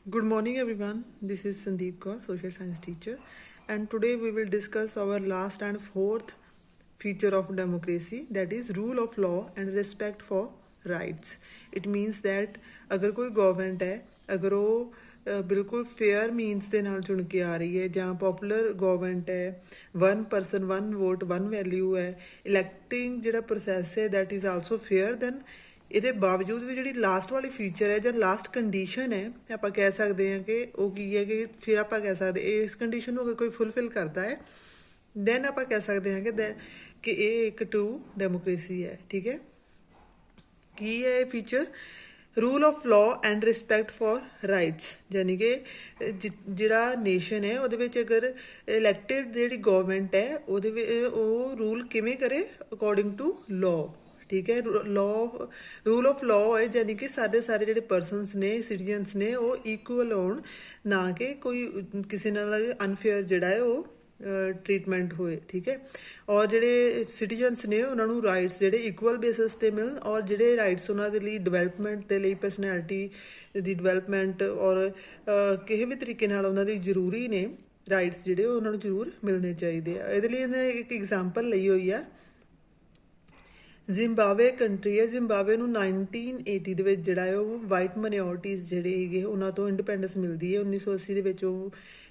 Good morning, everyone. This is Sandeep Kaur, social science teacher, and today we will discuss our last and fourth feature of democracy, that is rule of law and respect for rights. It means that अगर कोई government है, अगर वो बिल्कुल fair मीनस ਦੇ ਨਾਲ ਚੁਣ ਕੇ ਆ ਰਹੀ ਹੈ ਜਾਂ ਪਪੂਲਰ ਗਵਰਨਮੈਂਟ ਹੈ, one person one vote one value ਹੈ, ਇਲੈਕਟਿੰਗ ਜਿਹੜਾ ਪ੍ਰੋਸੈਸ ਹੈ that is also fair, then ਇਹਦੇ ਬਾਵਜੂਦ ਵੀ ਜਿਹੜੀ ਲਾਸਟ ਵਾਲੀ ਫੀਚਰ ਹੈ ਜਾਂ ਲਾਸਟ ਕੰਡੀਸ਼ਨ ਹੈ ਆਪਾਂ ਕਹਿ ਸਕਦੇ ਹਾਂ ਕਿ ਉਹ ਕੀ ਹੈ ਕਿ ਫਿਰ ਆਪਾਂ ਕਹਿ ਸਕਦੇ ਇਸ ਕੰਡੀਸ਼ਨ ਨੂੰ ਅਗਰ ਕੋਈ ਫੁੱਲਫਿਲ ਕਰਦਾ ਹੈ ਦੈਨ ਆਪਾਂ ਕਹਿ ਸਕਦੇ ਹਾਂ ਕਿ ਇਹ ਇੱਕ ਟਰੂ ਡੈਮੋਕ੍ਰੇਸੀ ਹੈ। ਠੀਕ ਹੈ, ਕੀ ਹੈ ਇਹ feature? Rule of law and respect for rights, ਯਾਨੀ ਕਿ ਜਿਹੜਾ ਨੇਸ਼ਨ ਹੈ ਉਹਦੇ ਵਿੱਚ ਅਗਰ ਇਲੈਕਟਿਡ ਜਿਹੜੀ ਗਵਰਨਮੈਂਟ ਹੈ ਉਹਦੇ ਵਿੱਚ ਉਹ ਰੂਲ ਕਿਵੇਂ ਕਰੇ ਅਕੋਰਡਿੰਗ ਟੂ ਲਾਅ। ਠੀਕ ਹੈ, ਰੂਲ ਆਫ ਲਾਅ ਹੈ ਯਾਨੀ ਕਿ ਸਾਰੇ ਜਿਹੜੇ ਪਰਸਨਸ ਨੇ ਸਿਟੀਜ਼ਨਸ ਨੇ ਉਹ ਇਕੁਅਲ ਹੋਣ, ਨਾ ਕਿ ਕੋਈ ਕਿਸੇ ਨਾਲ ਅਨਫੇਅਰ ਜਿਹੜਾ ਹੈ ਉਹ ਟ੍ਰੀਟਮੈਂਟ ਹੋਏ। ਠੀਕ ਹੈ, ਔਰ ਜਿਹੜੇ ਸਿਟੀਜ਼ਨਸ ਨੇ ਉਹਨਾਂ ਨੂੰ ਰਾਈਟਸ ਜਿਹੜੇ ਇਕੁਅਲ ਬੇਸਿਸ 'ਤੇ ਮਿਲਣ, ਔਰ ਜਿਹੜੇ ਰਾਈਟਸ ਉਹਨਾਂ ਦੇ ਲਈ ਡਿਵੈਲਪਮੈਂਟ ਦੇ ਲਈ ਪਰਸਨੈਲਿਟੀ ਦੀ ਡਿਵੈਲਪਮੈਂਟ ਔਰ ਕਿਸੇ ਵੀ ਤਰੀਕੇ ਨਾਲ ਉਹਨਾਂ ਦੀ ਜ਼ਰੂਰੀ ਨੇ ਰਾਈਟਸ ਜਿਹੜੇ ਉਹਨਾਂ ਨੂੰ ਜ਼ਰੂਰ ਮਿਲਣੇ ਚਾਹੀਦੇ ਆ। ਇਹਦੇ ਲਈ ਇਹਨੇ ਇੱਕ ਐਗਜ਼ਾਮਪਲ ਲਈ ਹੋਈ ਆ। ਜ਼ਿੰਬਾਬਵੇ ਕੰਟਰੀ ਹੈ, ਜ਼ਿੰਬਾਬਵੇ ਨੂੰ 1980 ਦੇ ਵਿੱਚ ਜਿਹੜਾ ਹੈ ਉਹ ਵਾਈਟ ਮਾਈਨੋਰਟੀਜ਼ ਜਿਹੜੇ ਹੈਗੇ ਉਹਨਾਂ ਤੋਂ ਇੰਡੀਪੈਂਡੈਂਸ ਮਿਲਦੀ ਹੈ। 1980 ਦੇ ਵਿੱਚ ਉਹ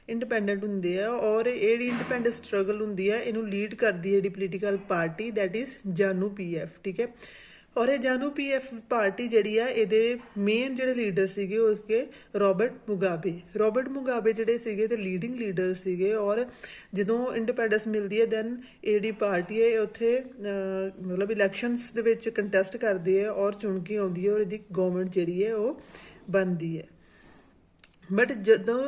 ਇੰਡੀਪੈਂਡੈਂਟ ਹੁੰਦੇ ਆ, ਔਰ ਇਹ ਜਿਹੜੀ ਇੰਡੀਪੈਂਡੈਂਸ ਸਟਰਗਲ ਹੁੰਦੀ ਹੈ ਇਹਨੂੰ ਲੀਡ ਕਰਦੀ ਹੈ ਜਿਹੜੀ political party that is ZANU PF। ਠੀਕ ਹੈ, ਔਰ ਇਹ ਜਾਨੂ PF ਪਾਰਟੀ ਜਿਹੜੀ ਆ ਇਹਦੇ ਮੇਨ ਜਿਹੜੇ ਲੀਡਰ ਸੀਗੇ ਉਹ ਕਿ ਰੋਬਰਟ ਮੁਗਾਬੇ ਜਿਹੜੇ ਸੀਗੇ ਤੇ ਲੀਡਿੰਗ ਲੀਡਰ ਸੀਗੇ। ਔਰ ਜਦੋਂ ਇੰਡੀਪੈਂਡੈਂਸ ਮਿਲਦੀ ਹੈ ਦੈਨ ਇਹ ਜਿਹੜੀ ਪਾਰਟੀ ਹੈ ਉੱਥੇ ਮਤਲਬ ਇਲੈਕਸ਼ਨਸ ਦੇ ਵਿੱਚ ਕੰਟੈਸਟ ਕਰਦੀ ਹੈ ਔਰ ਚੁਣ ਕੇ ਆਉਂਦੀ ਹੈ ਔਰ ਇਹਦੀ ਗਵਰਨਮੈਂਟ ਜਿਹੜੀ ਹੈ ਉਹ ਬਣਦੀ ਹੈ। ਬਟ ਜਦੋਂ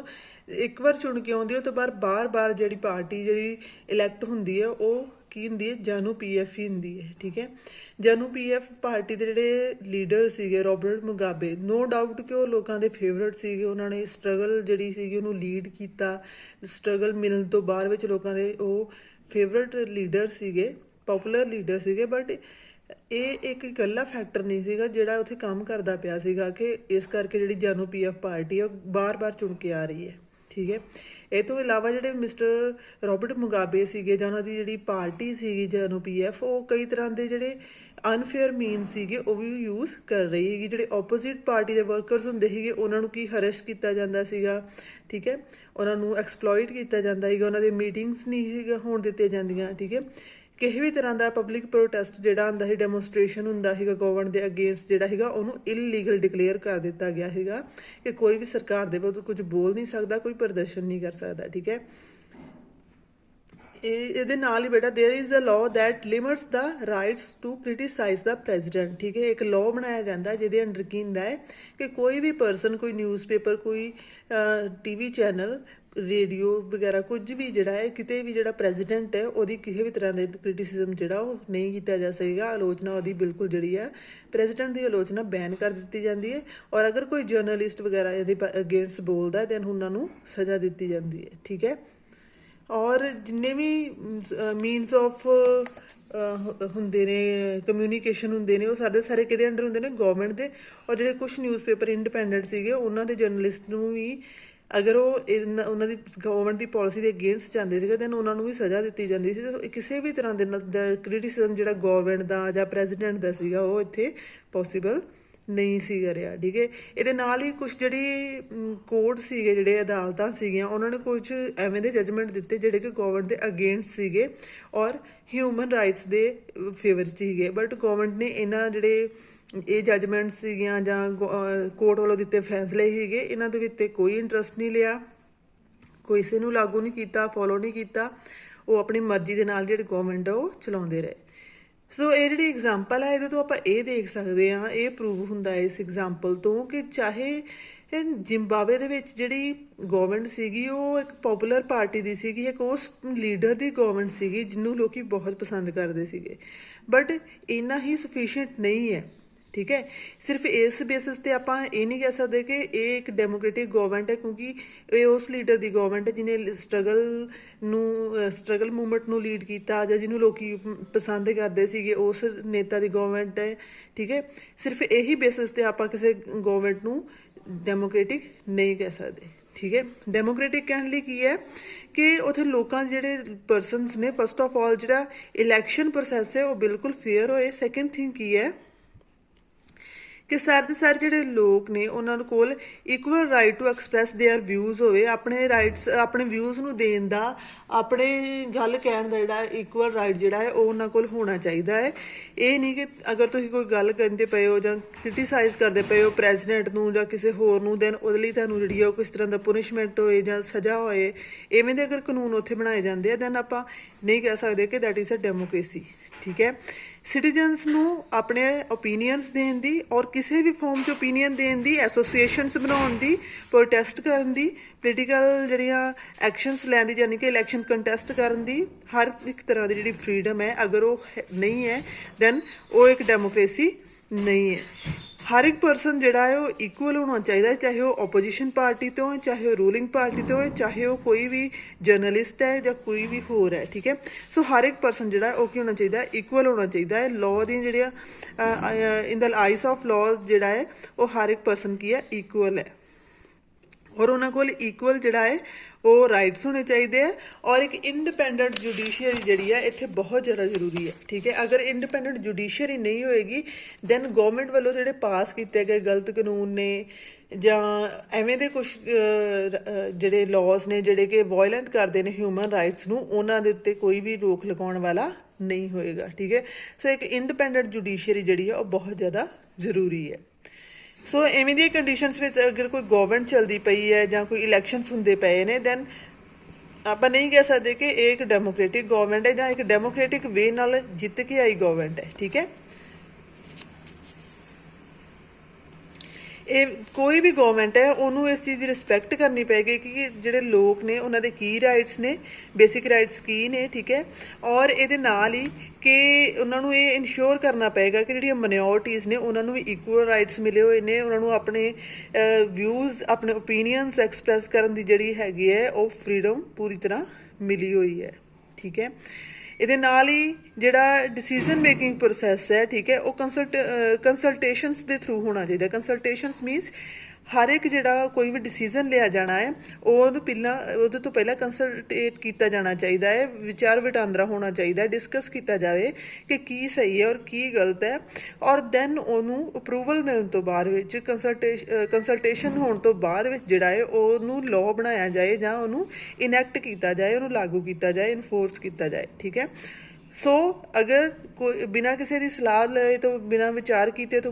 ਇੱਕ ਵਾਰ ਚੁਣ ਕੇ ਆਉਂਦੀ ਹੈ ਉਹ ਤੋਂ ਬਾਰ-ਬਾਰ ਜਿਹੜੀ ਪਾਰਟੀ ਜਿਹੜੀ ਇਲੈਕਟ ਹੁੰਦੀ ਹੈ ਉਹ ਕੀ ਹੁੰਦੀ ਹੈ? ਜਾਨੂ PF ਹੀ ਹੁੰਦੀ ਹੈ। ਠੀਕ ਹੈ, ਜਾਨੂ PF ਪਾਰਟੀ ਦੇ ਜਿਹੜੇ ਲੀਡਰ ਸੀਗੇ ਰੋਬਰਟ ਮੁਗਾਬੇ, ਨੋ ਡਾਊਟ ਕਿ ਉਹ ਲੋਕਾਂ ਦੇ ਫੇਵਰਟ ਸੀਗੇ। ਉਹਨਾਂ ਨੇ ਸਟਰਗਲ ਜਿਹੜੀ ਸੀਗੀ ਉਹਨੂੰ ਲੀਡ ਕੀਤਾ, ਸਟਰਗਲ ਮਿਲਣ ਤੋਂ ਬਾਅਦ ਵਿੱਚ ਲੋਕਾਂ ਦੇ ਉਹ ਫੇਵਰਟ ਲੀਡਰ ਸੀਗੇ, ਪਪੂਲਰ ਲੀਡਰ ਸੀਗੇ। ਬਟ ਇਹ ਇੱਕ ਇਕੱਲਾ ਫੈਕਟਰ ਨਹੀਂ ਸੀਗਾ ਜਿਹੜਾ ਉੱਥੇ ਕੰਮ ਕਰਦਾ ਪਿਆ ਸੀਗਾ ਕਿ ਇਸ ਕਰਕੇ ਜਿਹੜੀ ਜਾਨੂ PF ਪਾਰਟੀ ਆ ਉਹ ਬਾਰ-ਬਾਰ ਚੁਣ ਕੇ ਆ ਰਹੀ ਹੈ। ਠੀਕ ਹੈ, ਇਹ ਤੋਂ ਇਲਾਵਾ ਜਿਹੜੇ ਮਿਸਟਰ ਰੋਬਰਟ ਮੁਗਾਬੇ ਸੀਗੇ ਜਾਂ ਉਹਨਾਂ ਦੀ ਜਿਹੜੀ ਪਾਰਟੀ ਸੀਗੀ ਜਾਨੂ PF, ਉਹ ਕਈ ਤਰ੍ਹਾਂ ਦੇ ਜਿਹੜੇ ਅਨਫੇਅਰ ਮੀਨ ਸੀਗੇ ਉਹ ਵੀ ਯੂਜ਼ ਕਰ ਰਹੀ ਹੈਗੀ। ਜਿਹੜੇ ਆਪੋਜ਼ਿਟ ਪਾਰਟੀ ਦੇ ਵਰਕਰਸ ਹੁੰਦੇ ਸੀਗੇ ਉਹਨਾਂ ਨੂੰ ਕੀ ਹਰਸ਼ ਕੀਤਾ ਜਾਂਦਾ ਸੀਗਾ। ਠੀਕ ਹੈ, ਉਹਨਾਂ ਨੂੰ ਐਕਸਪਲੋਇਟ ਕੀਤਾ ਜਾਂਦਾ ਸੀਗਾ, ਉਹਨਾਂ ਦੇ ਮੀਟਿੰਗਸ ਨਹੀਂ ਸੀਗਾ ਹੋਣ ਦਿੱਤੀਆਂ ਜਾਂਦੀਆਂ। ਠੀਕ ਹੈ, ਕਿਸੇ ਵੀ ਤਰ੍ਹਾਂ ਦਾ ਪਬਲਿਕ ਪ੍ਰੋਟੈਸਟ ਜਿਹੜਾ ਹੁੰਦਾ ਸੀ, ਡੈਮੋਨਸਟ੍ਰੇਸ਼ਨ ਹੁੰਦਾ ਸੀਗਾ ਗਵਰਨਮੈਂਟ ਦੇ ਅਗੇਂਸਟ ਜਿਹੜਾ ਸੀਗਾ ਉਹਨੂੰ ਇਲੀਗਲ ਡਿਕਲੇਅਰ ਕਰ ਦਿੱਤਾ ਗਿਆ ਸੀਗਾ ਕਿ ਕੋਈ ਵੀ ਸਰਕਾਰ ਦੇ ਵਿਰੁੱਧ ਕੁਝ ਬੋਲ ਨਹੀਂ ਸਕਦਾ, ਕੋਈ ਪ੍ਰਦਰਸ਼ਨ ਨਹੀਂ ਕਰ ਸਕਦਾ। ਠੀਕ ਹੈ, ਇਹਦੇ ਨਾਲ ਹੀ ਬੇਟਾ there is a law that limits the rights to criticize the president। ਠੀਕ ਹੈ, ਇੱਕ ਲਾਅ ਬਣਾਇਆ ਜਾਂਦਾ ਜਿਹਦੇ ਅੰਡਰ ਕੀ ਹੁੰਦਾ ਹੈ ਕਿ ਕੋਈ ਵੀ ਪਰਸਨ, ਕੋਈ ਨਿਊਜ਼ਪੇਪਰ, ਕੋਈ TV ਚੈਨਲ, ਰੇਡੀਓ ਵਗੈਰਾ ਕੁਝ ਵੀ ਜਿਹੜਾ ਹੈ ਕਿਤੇ ਵੀ ਜਿਹੜਾ ਪ੍ਰੈਜ਼ੀਡੈਂਟ ਹੈ ਉਹਦੀ ਕਿਸੇ ਵੀ ਤਰ੍ਹਾਂ ਦੇ ਕ੍ਰਿਟਿਸਿਜ਼ਮ ਜਿਹੜਾ ਉਹ ਨਹੀਂ ਕੀਤਾ ਜਾ ਸਕੇਗਾ। ਆਲੋਚਨਾ ਉਹਦੀ ਬਿਲਕੁਲ ਜਿਹੜੀ ਹੈ ਪ੍ਰੈਜ਼ੀਡੈਂਟ ਦੀ ਆਲੋਚਨਾ ਬੈਨ ਕਰ ਦਿੱਤੀ ਜਾਂਦੀ ਹੈ, ਔਰ ਅਗਰ ਕੋਈ ਜਰਨਲਿਸਟ ਵਗੈਰਾ ਇਹਦੇ ਅਗੇਂਸਟ ਬੋਲਦਾ ਦੈਨ ਉਹਨਾਂ ਨੂੰ ਸਜ਼ਾ ਦਿੱਤੀ ਜਾਂਦੀ ਹੈ। ਠੀਕ ਹੈ, ਔਰ ਜਿੰਨੇ ਵੀ ਮੀਨਸ ਆਫ ਹੁੰਦੇ ਨੇ ਕਮਿਊਨੀਕੇਸ਼ਨ ਹੁੰਦੇ ਨੇ ਉਹ ਸਾਰੇ ਕਿਹਦੇ ਅੰਡਰ ਹੁੰਦੇ ਨੇ? ਗਵਰਨਮੈਂਟ ਦੇ। ਔਰ ਜਿਹੜੇ ਕੁਝ ਨਿਊਜ਼ਪੇਪਰ ਇੰਡੀਪੈਂਡੈਂਟ ਸੀਗੇ ਉਹਨਾਂ ਦੇ ਜਰਨਲਿਸਟ ਨੂੰ ਵੀ ਅਗਰ ਉਹ ਉਹਨਾਂ ਦੀ ਗਵਰਨਮੈਂਟ ਦੀ ਪਾਲਿਸੀ ਦੇ ਅਗੇਂਸਟ ਜਾਂਦੇ ਸੀਗੇ ਦੈਨ ਉਹਨਾਂ ਨੂੰ ਵੀ ਸਜ਼ਾ ਦਿੱਤੀ ਜਾਂਦੀ ਸੀ। ਕਿਸੇ ਵੀ ਤਰ੍ਹਾਂ ਦੇ ਕ੍ਰਿਟਿਸਿਜ਼ਮ ਜਿਹੜਾ ਗਵਰਨਮੈਂਟ ਦਾ ਜਾਂ ਪ੍ਰੈਜ਼ੀਡੈਂਟ ਦਾ ਸੀਗਾ ਉਹ ਇੱਥੇ ਪੋਸੀਬਲ ਨਹੀਂ ਸੀ ਕਰਿਆ। ਠੀਕ ਹੈ, ਇਹਦੇ ਨਾਲ ਹੀ ਕੁਝ ਜਿਹੜੀ ਕੋਰਟ ਸੀਗੇ, ਜਿਹੜੇ ਅਦਾਲਤਾਂ ਸੀਗੀਆਂ, ਉਹਨਾਂ ਨੇ ਕੁਝ ਐਵੇਂ ਦੇ ਜਜਮੈਂਟ ਦਿੱਤੇ ਜਿਹੜੇ ਕਿ ਗਵਰਨਮੈਂਟ ਦੇ ਅਗੇਂਸਟ ਸੀਗੇ ਔਰ ਹਿਊਮਨ ਰਾਈਟਸ ਦੇ ਫੇਵਰ 'ਚ ਸੀਗੇ। ਬਟ ਗਵਰਨਮੈਂਟ ਨੇ ਇਹਨਾਂ ਜਿਹੜੇ ਇਹ ਜਜਮੈਂਟ ਸੀਗੀਆਂ ਜਾਂ ਕੋਰਟ ਵੱਲੋਂ ਦਿੱਤੇ ਫੈਸਲੇ ਸੀਗੇ ਇਹਨਾਂ ਦੇ ਵਿੱਚ ਕੋਈ ਇੰਟਰਸਟ ਨਹੀਂ ਲਿਆ, ਕਿਸੇ ਨੂੰ ਲਾਗੂ ਨਹੀਂ ਕੀਤਾ, ਫੋਲੋ ਨਹੀਂ ਕੀਤਾ। ਉਹ ਆਪਣੀ ਮਰਜ਼ੀ ਦੇ ਨਾਲ ਜਿਹੜੀ ਗਵਰਨਮੈਂਟ ਆ ਉਹ ਚਲਾਉਂਦੇ ਰਹੇ। ਸੋ ਇਹ ਜਿਹੜੀ ਐਗਜ਼ਾਮਪਲ ਹੈ ਇਹਦੇ ਤੋਂ ਆਪਾਂ ਇਹ ਦੇਖ ਸਕਦੇ ਹਾਂ, ਇਹ ਪ੍ਰੂਵ ਹੁੰਦਾ ਹੈ ਇਸ ਐਗਜ਼ਾਮਪਲ ਤੋਂ ਕਿ ਚਾਹੇ ਜ਼ਿੰਬਾਬਵੇ ਦੇ ਵਿੱਚ ਜਿਹੜੀ ਗਵਰਨਮੈਂਟ ਸੀਗੀ ਉਹ ਇੱਕ ਪਪੂਲਰ ਪਾਰਟੀ ਦੀ ਸੀਗੀ, ਇੱਕ ਉਸ ਲੀਡਰ ਦੀ ਗਵਰਨਮੈਂਟ ਸੀਗੀ ਜਿਹਨੂੰ ਲੋਕੀ ਬਹੁਤ ਪਸੰਦ ਕਰਦੇ ਸੀਗੇ, ਬਟ ਇੰਨਾ ਹੀ ਸਫੀਸ਼ੀਐਂਟ ਨਹੀਂ ਹੈ। ਠੀਕ ਹੈ, ਸਿਰਫ ਇਸ ਬੇਸਿਸ 'ਤੇ ਆਪਾਂ ਇਹ ਨਹੀਂ ਕਹਿ ਸਕਦੇ ਕਿ ਇਹ ਇੱਕ ਡੈਮੋਕ੍ਰੇਟਿਕ ਗਵਰਨਮੈਂਟ ਹੈ ਕਿਉਂਕਿ ਇਹ ਉਸ ਲੀਡਰ ਦੀ ਗਵਰਨਮੈਂਟ ਹੈ ਜਿਹਨੇ ਸਟਰਗਲ ਮੂਵਮੈਂਟ ਨੂੰ ਲੀਡ ਕੀਤਾ ਜਾਂ ਜਿਹਨੂੰ ਲੋਕੀ ਪਸੰਦ ਕਰਦੇ ਸੀਗੇ, ਉਸ ਨੇਤਾ ਦੀ ਗਵਰਨਮੈਂਟ ਹੈ। ਠੀਕ ਹੈ, ਸਿਰਫ ਇਹੀ ਬੇਸਿਸ 'ਤੇ ਆਪਾਂ ਕਿਸੇ ਗਵਰਨਮੈਂਟ ਨੂੰ ਡੈਮੋਕ੍ਰੈਟਿਕ ਨਹੀਂ ਕਹਿ ਸਕਦੇ। ਠੀਕ ਹੈ, ਡੈਮੋਕ੍ਰੈਟਿਕ ਕਹਿਣ ਲਈ ਕੀ ਹੈ ਕਿ ਉੱਥੇ ਲੋਕਾਂ ਦੇ ਜਿਹੜੇ ਪਰਸਨਸ ਨੇ, ਫਸਟ ਆਫ ਆਲ ਜਿਹੜਾ ਇਲੈਕਸ਼ਨ ਪ੍ਰੋਸੈਸ ਹੈ ਉਹ ਬਿਲਕੁਲ ਫੇਅਰ ਹੋਏ। ਸੈਕੰਡ ਥਿੰਗ ਕੀ ਹੈ ਕਿ ਸਾਰੇ ਦੇ ਸਾਰੇ ਜਿਹੜੇ ਲੋਕ ਨੇ ਉਹਨਾਂ ਕੋਲ equal right to express their views ਹੋਵੇ, ਆਪਣੇ ਰਾਈਟਸ ਆਪਣੇ ਵਿਊਜ਼ ਨੂੰ ਦੇਣ ਦਾ, ਆਪਣੇ ਗੱਲ ਕਹਿਣ ਦਾ ਜਿਹੜਾ ਇਕੁਅਲ ਰਾਈਟ ਜਿਹੜਾ ਹੈ ਉਹ ਉਹਨਾਂ ਕੋਲ ਹੋਣਾ ਚਾਹੀਦਾ ਹੈ। ਇਹ ਨਹੀਂ ਕਿ ਅਗਰ ਤੁਸੀਂ ਕੋਈ ਗੱਲ ਕਰਦੇ ਪਏ ਹੋ ਜਾਂ ਕ੍ਰਿਟੀਸਾਈਜ਼ ਕਰਦੇ ਪਏ ਹੋ ਪ੍ਰੈਜ਼ੀਡੈਂਟ ਨੂੰ ਜਾਂ ਕਿਸੇ ਹੋਰ ਨੂੰ, ਦੈਨ ਉਹਦੇ ਲਈ ਤੁਹਾਨੂੰ ਜਿਹੜੀ ਉਹ ਕਿਸ ਤਰ੍ਹਾਂ ਦਾ ਪੁਨਿਸ਼ਮੈਂਟ ਹੋਏ ਜਾਂ ਸਜ਼ਾ ਹੋਏ, ਇਵੇਂ ਦੇ ਅਗਰ ਕਾਨੂੰਨ ਉੱਥੇ ਬਣਾਏ ਜਾਂਦੇ ਆ ਦੈਨ ਆਪਾਂ ਨਹੀਂ ਕਹਿ ਸਕਦੇ ਕਿ ਦੈਟ ਇਜ਼ ਅ ਡੈਮੋਕ੍ਰੇਸੀ। ਠੀਕ ਹੈ, ਸਿਟੀਜ਼ਨਸ ਨੂੰ ਆਪਣੇ ਓਪੀਨੀਅਨਸ ਦੇਣ ਦੀ ਔਰ ਕਿਸੇ ਵੀ ਫਾਰਮ 'ਚ ਓਪੀਨੀਅਨ ਦੇਣ ਦੀ, ਐਸੋਸੀਏਸ਼ਨਸ ਬਣਾਉਣ ਦੀ, ਪ੍ਰੋਟੈਸਟ ਕਰਨ ਦੀ, ਪੋਲੀਟੀਕਲ ਜਿਹੜੀਆਂ ਐਕਸ਼ਨਸ ਲੈਣ ਦੀ, ਯਾਨੀ ਕਿ ਇਲੈਕਸ਼ਨ ਕੰਟੈਸਟ ਕਰਨ ਦੀ ਹਰ ਇੱਕ ਤਰ੍ਹਾਂ ਦੀ ਜਿਹੜੀ ਫਰੀडम ਹੈ, ਅਗਰ ਉਹ ਨਹੀਂ ਹੈ ਦੈਨ ਉਹ ਇੱਕ ਡੈਮੋਕ੍ਰੇਸੀ ਨਹੀਂ ਹੈ। ਹਰ ਇੱਕ ਪਰਸਨ ਜਿਹੜਾ ਹੈ ਉਹ ਇਕੁਅਲ ਹੋਣਾ ਚਾਹੀਦਾ ਹੈ, ਚਾਹੇ ਉਹ ਓਪੋਜੀਸ਼ਨ ਪਾਰਟੀ ਤੋਂ ਹੈ, ਚਾਹੇ ਉਹ ਰੂਲਿੰਗ ਪਾਰਟੀ ਤੋਂ ਹੈ, ਚਾਹੇ ਉਹ ਕੋਈ ਵੀ ਜਰਨਲਿਸਟ ਹੈ ਜਾਂ ਕੋਈ ਵੀ ਹੋਰ ਹੈ। ਠੀਕ ਹੈ, ਸੋ ਹਰ ਇੱਕ ਪਰਸਨ ਜਿਹੜਾ ਉਹ ਕੀ ਹੋਣਾ ਚਾਹੀਦਾ ਹੈ, ਇਕੁਅਲ ਹੋਣਾ ਚਾਹੀਦਾ ਹੈ। ਲਾਅ ਦੀਆਂ ਜਿਹੜੀਆਂ ਇਨ ਦ ਆਈਸ ਆਫ ਲਾਅ ਜਿਹੜਾ ਹੈ ਉਹ ਹਰ ਇੱਕ ਪਰਸਨ ਕੀ ਹੈ, ਇਕੁਅਲ ਹੈ ਔਰ ਉਹਨਾਂ ਕੋਲ ਇਕੁਅਲ ਜਿਹੜਾ ਹੈ ਉਹ ਰਾਈਟਸ ਹੋਣੇ ਚਾਹੀਦੇ ਆ। ਔਰ ਇੱਕ ਇੰਡੀਪੈਂਡੈਂਟ ਜੁਡੀਸ਼ੀਅਰੀ ਜਿਹੜੀ ਹੈ ਇੱਥੇ ਬਹੁਤ ਜ਼ਿਆਦਾ ਜ਼ਰੂਰੀ ਹੈ। ਠੀਕ ਹੈ, ਅਗਰ ਇੰਡੀਪੈਂਡੈਂਟ ਜੁਡੀਸ਼ੀਅਰੀ ਨਹੀਂ ਹੋਏਗੀ ਦੈਨ ਗਵਰਨਮੈਂਟ ਵੱਲੋਂ ਜਿਹੜੇ ਪਾਸ ਕੀਤੇ ਗਏ ਗਲਤ ਕਾਨੂੰਨ ਨੇ ਜਾਂ ਐਵੇਂ ਦੇ ਕੁਛ ਜਿਹੜੇ ਲਾਜ਼ ਨੇ ਜਿਹੜੇ ਕਿ ਵਾਇਲੈਂਟ ਕਰਦੇ ਨੇ ਹਿਊਮਨ ਰਾਈਟਸ ਨੂੰ, ਉਹਨਾਂ ਦੇ ਉੱਤੇ ਕੋਈ ਵੀ ਰੋਕ ਲਗਾਉਣ ਵਾਲਾ ਨਹੀਂ ਹੋਏਗਾ। ਠੀਕ ਹੈ, ਸੋ ਇੱਕ ਇੰਡੀਪੈਂਡੈਂਟ ਜੁਡੀਸ਼ੀਅਰੀ ਜਿਹੜੀ ਹੈ ਉਹ ਬਹੁਤ ਜ਼ਿਆਦਾ ਜ਼ਰੂਰੀ ਹੈ। ਸੋ ਐਵੇਂ ਦੀਆਂ ਕੰਡੀਸ਼ਨਸ ਵਿੱਚ ਅਗਰ ਕੋਈ ਗਵਰਨਮੈਂਟ ਚੱਲਦੀ ਪਈ ਹੈ ਜਾਂ ਕੋਈ ਇਲੈਕਸ਼ਨਸ ਹੁੰਦੇ ਪਏ ਨੇ ਦੈਨ ਆਪਾਂ ਨਹੀਂ ਕਹਿ ਸਕਦੇ ਕਿ ਇਹ ਇੱਕ ਡੈਮੋਕ੍ਰੈਟਿਕ ਗਵਰਨਮੈਂਟ ਹੈ ਜਾਂ ਇੱਕ ਡੈਮੋਕ੍ਰੈਟਿਕ ਵੇ ਨਾਲ ਜਿੱਤ ਕੇ ਆਈ ਗਵਰਨਮੈਂਟ ਹੈ। ਠੀਕ ਹੈ, ਇਹ ਕੋਈ ਵੀ ਗਵਰਨਮੈਂਟ ਹੈ ਉਹਨੂੰ ਇਸ ਚੀਜ਼ ਦੀ ਰਿਸਪੈਕਟ ਕਰਨੀ ਪਏਗੀ ਕਿ ਜਿਹੜੇ ਲੋਕ ਨੇ ਉਹਨਾਂ ਦੇ ਕੀ ਰਾਈਟਸ ਨੇ, ਬੇਸਿਕ ਰਾਈਟਸ ਕੀ ਨੇ। ਠੀਕ ਹੈ, ਔਰ ਇਹਦੇ ਨਾਲ ਹੀ ਕਿ ਉਹਨਾਂ ਨੂੰ ਇਹ ਇਨਸ਼ੋਰ ਕਰਨਾ ਪਏਗਾ ਕਿ ਜਿਹੜੀਆਂ ਮਾਈਨੋਰਟੀਜ਼ ਨੇ ਉਹਨਾਂ ਨੂੰ ਵੀ ਇਕੁਅਲ ਰਾਈਟਸ ਮਿਲੇ ਹੋਏ ਨੇ, ਉਹਨਾਂ ਨੂੰ ਆਪਣੇ ਵਿਊਜ਼, ਆਪਣੇ ਓਪੀਨੀਅਨਸ ਐਕਸਪ੍ਰੈਸ ਕਰਨ ਦੀ ਜਿਹੜੀ ਹੈਗੀ ਹੈ ਉਹ ਫਰੀडम ਪੂਰੀ ਤਰ੍ਹਾਂ ਮਿਲੀ ਹੋਈ ਹੈ। ਠੀਕ ਹੈ, ਇਹਦੇ ਨਾਲ ਹੀ ਜਿਹੜਾ ਡਿਸੀਜ਼ਨ ਮੇਕਿੰਗ ਪ੍ਰੋਸੈਸ ਹੈ, ਠੀਕ ਹੈ, ਉਹ ਕੰਸਲਟੇਸ਼ਨਸ ਦੇ ਥਰੂ ਹੋਣਾ ਚਾਹੀਦਾ। ਕੰਸਲਟੇਸ਼ਨਸ ਮੀਨਸ ਹਰ ਇੱਕ ਜਿਹੜਾ ਕੋਈ ਵੀ ਡਿਸੀਜ਼ਨ ਲਿਆ ਜਾਣਾ ਹੈ ਉਹਨੂੰ ਉਹਦੇ ਤੋਂ ਪਹਿਲਾਂ ਕੰਸਲਟੇਟ ਕੀਤਾ ਜਾਣਾ ਚਾਹੀਦਾ ਹੈ, ਵਿਚਾਰ ਵਟਾਂਦਰਾ ਹੋਣਾ ਚਾਹੀਦਾ, ਡਿਸਕਸ ਕੀਤਾ ਜਾਵੇ ਕਿ ਕੀ ਸਹੀ ਹੈ ਔਰ ਕੀ ਗਲਤ ਹੈ, ਔਰ ਦੈਨ ਉਹਨੂੰ ਅਪਰੂਵਲ ਮਿਲਣ ਤੋਂ ਬਾਅਦ ਵਿੱਚ ਕੰਸਲਟੇਸ਼ਨ ਹੋਣ ਤੋਂ ਬਾਅਦ ਵਿੱਚ ਜਿਹੜਾ ਹੈ ਉਹਨੂੰ ਲਾਅ ਬਣਾਇਆ ਜਾਏ ਜਾਂ ਉਹਨੂੰ ਇਨੈਕਟ ਕੀਤਾ ਜਾਏ, ਉਹਨੂੰ ਲਾਗੂ ਕੀਤਾ ਜਾਏ, ਇਨਫੋਰਸ ਕੀਤਾ ਜਾਏ। ਠੀਕ ਹੈ, ਸੋ ਅਗਰ ਕੋਈ ਬਿਨਾਂ ਕਿਸੇ ਦੀ ਸਲਾਹ ਲਏ ਤੋਂ ਬਿਨਾਂ ਵਿਚਾਰ ਕੀਤੇ ਤੋਂ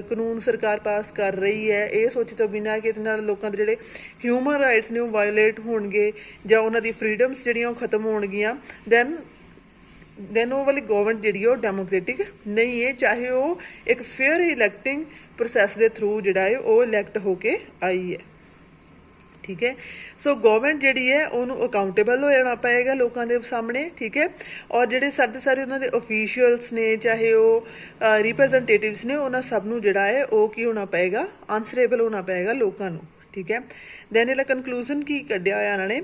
ਕਾਨੂੰਨ ਸਰਕਾਰ ਪਾਸ ਕਰ ਰਹੀ ਹੈ, ਇਹ ਸੋਚੇ ਤੋਂ ਬਿਨਾਂ ਕਿ ਇਹਦੇ ਨਾਲ ਲੋਕਾਂ ਦੇ ਜਿਹੜੇ ਹਿਊਮਨ ਰਾਈਟਸ ਨੇ ਉਹ ਵਾਇਲੇਟ ਹੋਣਗੇ ਜਾਂ ਉਹਨਾਂ ਦੀ ਫਰੀडम्स ਜਿਹੜੀਆਂ ਉਹ ਖਤਮ ਹੋਣਗੀਆਂ, ਦੈਨ ਉਹ ਵਾਲੀ ਗਵਰਨਮੈਂਟ ਜਿਹੜੀ ਉਹ ਡੈਮੋਕ੍ਰੈਟਿਕ ਨਹੀਂ ਹੈ, ਚਾਹੇ ਉਹ ਇੱਕ ਫੇਅਰ ਇਲੈਕਟਿੰਗ ਪ੍ਰੋਸੈਸ ਦੇ ਥਰੂ ਜਿਹੜਾ ਹੈ ਉਹ ਇਲੈਕਟ ਹੋ ਕੇ ਆਈ ਹੈ। ਠੀਕ ਹੈ, ਸੋ ਗਵਰਨਮੈਂਟ ਜਿਹੜੀ ਹੈ ਉਹਨੂੰ ਅਕਾਊਂਟੇਬਲ ਹੋ ਜਾਣਾ ਪਏਗਾ ਲੋਕਾਂ ਦੇ ਸਾਹਮਣੇ। ਠੀਕ ਹੈ, ਔਰ ਜਿਹੜੇ ਸਾਰੇ ਉਹਨਾਂ ਦੇ ਅਫੀਸ਼ੀਅਲਸ ਨੇ, ਚਾਹੇ ਉਹ ਰਿਪਰੈਜ਼ੈਂਟੇਟਿਵਸ ਨੇ, ਉਹਨਾਂ ਸਭ ਨੂੰ ਜਿਹੜਾ ਹੈ ਉਹ ਕੀ ਹੋਣਾ ਪਏਗਾ, ਆਨਸਰੇਬਲ ਹੋਣਾ ਪਏਗਾ ਲੋਕਾਂ ਨੂੰ। ਠੀਕ ਹੈ, ਦੈਨ ਇਹਦਾ ਕਨਕਲੂਜਨ ਕੀ ਕੱਢਿਆ ਹੋਇਆ ਇਹਨਾਂ ਨੇ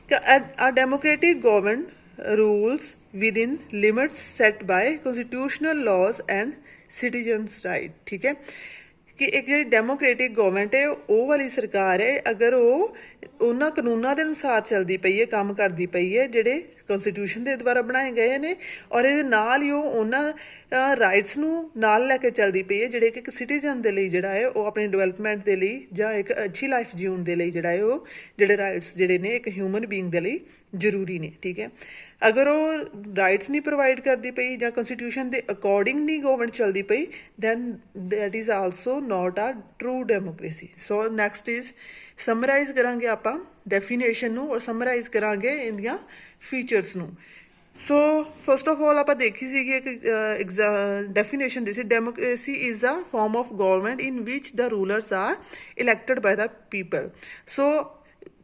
ਕਿ ਆ democratic government rules within limits set by constitutional laws and citizens' right। ਠੀਕ ਹੈ, ਕਿ ਇੱਕ ਜਿਹੜੀ ਡੈਮੋਕ੍ਰੈਟਿਕ ਗਵਰਨਮੈਂਟ ਹੈ ਉਹ ਵਾਲੀ ਸਰਕਾਰ ਹੈ ਅਗਰ ਉਹ ਉਹਨਾਂ ਕਾਨੂੰਨਾਂ ਦੇ ਅਨੁਸਾਰ ਚੱਲਦੀ ਪਈ ਹੈ, ਕੰਮ ਕਰਦੀ ਪਈ ਹੈ ਜਿਹੜੇ ਕਨਸਟੀਟਿਊਸ਼ਨ ਦੇ ਦੁਆਰਾ ਬਣਾਏ ਗਏ ਨੇ, ਔਰ ਇਹਦੇ ਨਾਲ ਹੀ ਉਹ ਉਹਨਾਂ ਰਾਈਟਸ ਨੂੰ ਨਾਲ ਲੈ ਕੇ ਚੱਲਦੀ ਪਈ ਹੈ ਜਿਹੜੇ ਕਿ ਇੱਕ ਸਿਟੀਜ਼ਨ ਦੇ ਲਈ ਜਿਹੜਾ ਹੈ ਉਹ ਆਪਣੀ ਡਿਵੈਲਪਮੈਂਟ ਦੇ ਲਈ ਜਾਂ ਇੱਕ ਅੱਛੀ ਲਾਈਫ ਜਿਉਣ ਦੇ ਲਈ ਜਿਹੜਾ ਹੈ ਉਹ ਜਿਹੜੇ ਰਾਈਟਸ ਜਿਹੜੇ ਨੇ ਇੱਕ ਹਿਊਮਨ ਬੀਇੰਗ ਦੇ ਲਈ ਜ਼ਰੂਰੀ ਨੇ। ਠੀਕ ਹੈ, ਅਗਰ ਉਹ ਰਾਈਟਸ ਨਹੀਂ ਪ੍ਰੋਵਾਈਡ ਕਰਦੀ ਪਈ ਜਾਂ ਕਨਸਟੀਟਿਊਸ਼ਨ ਦੇ ਅਕੋਰਡਿੰਗ ਨਹੀਂ ਗਵਰਨਮੈਂਟ ਚੱਲਦੀ ਪਈ then that is also not a true democracy. So next is summarise ਕਰਾਂਗੇ ਆਪਾਂ ਡੈਫੀਨੇਸ਼ਨ ਨੂੰ ਔਰ ਸਮਰਾਈਜ਼ ਕਰਾਂਗੇ ਇਹਦੀਆਂ ਫੀਚਰਸ ਨੂੰ। ਸੋ ਫਸਟ ਆਫ ਆਲ ਆਪਾਂ ਦੇਖੀ ਸੀਗੀ ਇੱਕ ਡੈਫੀਨੇਸ਼ਨ ਦੀ ਸੀ, democracy is a form of government in ਵਿਚ the rulers are elected by the people. So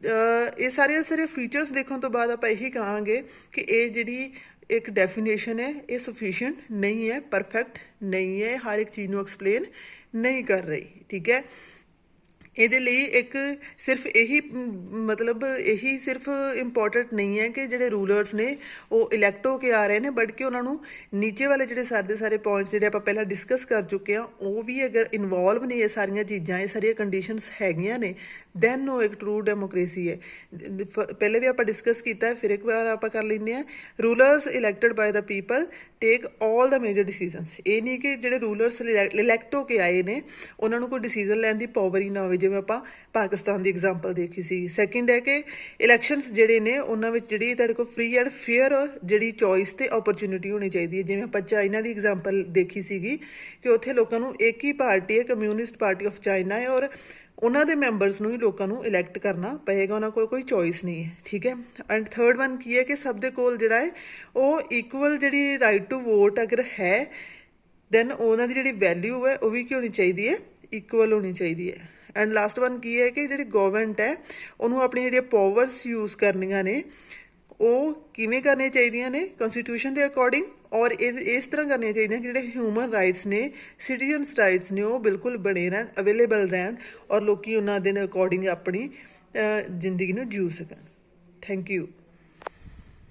ਇਹ ਸਾਰੇ ਫੀਚਰਸ ਦੇਖਣ ਤੋਂ ਬਾਅਦ ਆਪਾਂ ਇਹੀ ਕਹਾਂਗੇ ਕਿ ਇਹ ਜਿਹੜੀ ਇੱਕ ਡੈਫੀਨੇਸ਼ਨ ਹੈ ਇਹ ਸਫੀਸ਼ੀਐਂਟ ਨਹੀਂ ਹੈ, ਪਰਫੈਕਟ ਨਹੀਂ ਹੈ, ਹਰ ਇੱਕ ਚੀਜ਼ ਨੂੰ ਐਕਸਪਲੇਨ ਨਹੀਂ ਕਰ ਰਹੀ। ਠੀਕ ਹੈ, ਇਹਦੇ ਲਈ ਇੱਕ ਸਿਰਫ ਇਹੀ ਮਤਲਬ ਇਹੀ ਸਿਰਫ ਇੰਪੋਰਟੈਂਟ ਨਹੀਂ ਹੈ ਕਿ ਜਿਹੜੇ ਰੂਲਰਸ ਨੇ ਉਹ ਇਲੈਕਟ ਹੋ ਕੇ ਆ ਰਹੇ ਨੇ, ਬਟ ਕਿ ਉਹਨਾਂ ਨੂੰ ਨੀਚੇ ਵਾਲੇ ਜਿਹੜੇ ਸਾਰੇ ਪੁਆਇੰਟਸ ਜਿਹੜੇ ਆਪਾਂ ਪਹਿਲਾਂ ਡਿਸਕਸ ਕਰ ਚੁੱਕੇ ਆ ਉਹ ਵੀ ਅਗਰ ਇਨਵੋਲਵ ਨੇ, ਇਹ ਸਾਰੀਆਂ ਚੀਜ਼ਾਂ, ਇਹ ਸਾਰੀਆਂ ਕੰਡੀਸ਼ਨਸ ਹੈਗੀਆਂ ਨੇ, ਦੈਨ ਉਹ ਇੱਕ ਟਰੂ ਡੈਮੋਕ੍ਰੇਸੀ ਹੈ। ਪਹਿਲੇ ਵੀ ਆਪਾਂ ਡਿਸਕਸ ਕੀਤਾ ਹੈ, ਫਿਰ ਇੱਕ ਵਾਰ ਆਪਾਂ ਕਰ ਲੈਂਦੇ ਹਾਂ। Rulers elected by the people take all the major decisions. ਇਹ ਨਹੀਂ ਕਿ ਜਿਹੜੇ ਰੂਲਰਸ ਇਲੈਕਟ ਹੋ ਕੇ ਆਏ ਨੇ ਉਹਨਾਂ ਨੂੰ ਕੋਈ ਡਿਸੀਜਨ ਲੈਣ ਦੀ ਪਾਵਰ ਹੀ ਨਾ ਹੋਵੇ, ਜਿਵੇਂ ਆਪਾਂ ਪਾਕਿਸਤਾਨ ਦੀ ਐਗਜ਼ਾਮਪਲ ਦੇਖੀ ਸੀ। ਸੈਕਿੰਡ ਹੈ ਕਿ ਇਲੈਕਸ਼ਨਸ ਜਿਹੜੇ ਨੇ ਉਹਨਾਂ ਵਿੱਚ ਜਿਹੜੀ ਤੁਹਾਡੇ ਕੋਲ ਫ੍ਰੀ ਐਂਡ ਫੇਅਰ ਜਿਹੜੀ ਚੋਇਸ ਤੇ ਓਪਰਚੁਨਿਟੀ ਹੋਣੀ ਚਾਹੀਦੀ ਹੈ। ਜਿਵੇਂ ਆਪਾਂ ਚਾਈਨਾ ਦੀ ਐਗਜ਼ਾਮਪਲ ਦੇਖੀ ਸੀਗੀ ਕਿ ਉੱਥੇ ਲੋਕਾਂ ਨੂੰ ਇੱਕ ਹੀ ਪਾਰਟੀ ਹੈ, ਕਮਿਊਨਿਸਟ ਪਾਰਟੀ ਆਫ ਚਾਈਨਾ ਹੈ, ਔਰ ਉਹਨਾਂ ਦੇ ਮੈਂਬਰਸ ਨੂੰ ਹੀ ਲੋਕਾਂ ਨੂੰ ਇਲੈਕਟ ਕਰਨਾ ਪਏਗਾ, ਉਹਨਾਂ ਕੋਲ ਕੋਈ ਚੋਇਸ ਨਹੀਂ ਹੈ, ਠੀਕ ਹੈ। ਐਂਡ ਥਰਡ ਵਨ ਕੀ ਹੈ ਕਿ ਸਭ ਦੇ ਕੋਲ ਜਿਹੜਾ ਹੈ ਉਹ ਇਕੁਅਲ ਜਿਹੜੀ ਰਾਈਟ ਟੂ ਵੋਟ ਅਗਰ ਹੈ, ਦੈਨ ਉਹਨਾਂ ਦੀ ਜਿਹੜੀ ਵੈਲਿਊ ਹੈ ਉਹ ਵੀ ਕੀ ਹੋਣੀ ਚਾਹੀਦੀ ਹੈ, ਇਕੁਅਲ ਹੋਣੀ ਚਾਹੀਦੀ ਹੈ। ਐਂਡ ਲਾਸਟ ਵਨ ਕੀ ਹੈ ਕਿ ਜਿਹੜੀ ਗਵਰਨਮੈਂਟ ਹੈ ਉਹਨੂੰ ਆਪਣੀ ਜਿਹੜੀਆਂ ਪਾਵਰਸ ਯੂਜ਼ ਕਰਨੀਆਂ ਨੇ ਉਹ ਕਿਵੇਂ ਕਰਨੀਆਂ ਚਾਹੀਦੀਆਂ ਨੇ, ਕਨਸਟੀਟਿਊਸ਼ਨ ਦੇ ਅਕੋਰਡਿੰਗ, ਔਰ ਇਸ ਤਰ੍ਹਾਂ ਕਰਨੀਆਂ ਚਾਹੀਦੀਆਂ ਕਿ ਜਿਹੜੇ ਹਿਊਮਨ ਰਾਈਟਸ ਨੇ, ਸਿਟੀਜ਼ਨਸ ਰਾਈਟਸ ਨੇ, ਉਹ ਬਿਲਕੁਲ ਬਣੇ ਰਹਿਣ, ਅਵੇਲੇਬਲ ਰਹਿਣ, ਔਰ ਲੋਕੀ ਉਹਨਾਂ ਦੇ ਅਕੋਰਡਿੰਗ ਆਪਣੀ ਜ਼ਿੰਦਗੀ ਨੂੰ ਜੀਉ ਸਕਣ। Thank you.